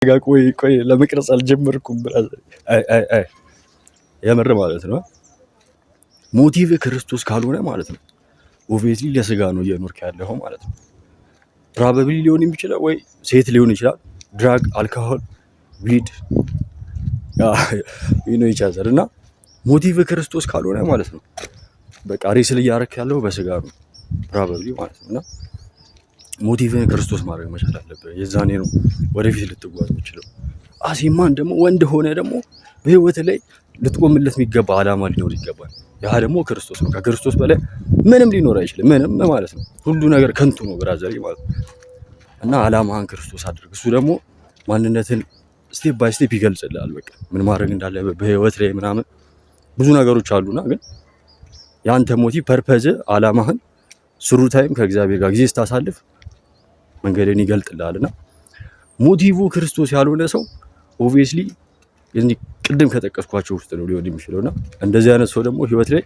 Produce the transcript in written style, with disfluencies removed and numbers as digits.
ቆይ ለመቅረጽ አልጀመርኩም ብራዘር። አይ የምር ማለት ነው። ሞቲቭ ክርስቶስ ካልሆነ ማለት ነው ኦብቪየስሊ ለስጋ ነው እየኖርክ ያለው ማለት ነው። ፕሮባብሊ ሊሆን የሚችለው ወይ ሴት ሊሆን ይችላል፣ ድራግ፣ አልኮሆል፣ ዊድ ይቻላል እና ሞቲቭ ክርስቶስ ካልሆነ ማለት ነው በቃ ሬስል እያረክ ያለው በስጋ ነው ፕሮባብሊ ማለት ነው። እና ሞቲቭን ክርስቶስ ማድረግ መቻል አለበት። የዛኔ ነው ወደፊት ልትጓዝ የምችለው። አሴማን ደግሞ ወንድ ሆነ ደግሞ በህይወት ላይ ልትቆምለት የሚገባ አላማ ሊኖር ይገባል። ያ ደግሞ ክርስቶስ ነው። ከክርስቶስ በላይ ምንም ሊኖር አይችልም። ምንም ማለት ነው። ሁሉ ነገር ከንቱ ነው ብራዘሪ ማለት ነው። እና አላማህን ክርስቶስ አድርግ። እሱ ደግሞ ማንነትን ስቴፕ ባይ ስቴፕ ይገልጽልሃል። በቃ ምን ማድረግ እንዳለበት በህይወት ላይ ምናምን ብዙ ነገሮች አሉና ግን ያንተ ሞቲቭ ፐርፐዝ አላማህን ስሩ ታይም ከእግዚአብሔር ጋር ጊዜ ስታሳልፍ መንገድን ይገልጥልሃልና ሞቲቭ ክርስቶስ ያልሆነ ሰው ኦብቪየስሊ እንግዲህ ቅድም ከጠቀስኳቸው ውስጥ ነው ሊሆን የሚችለውና እንደዚህ አይነት ሰው ደግሞ ህይወት ላይ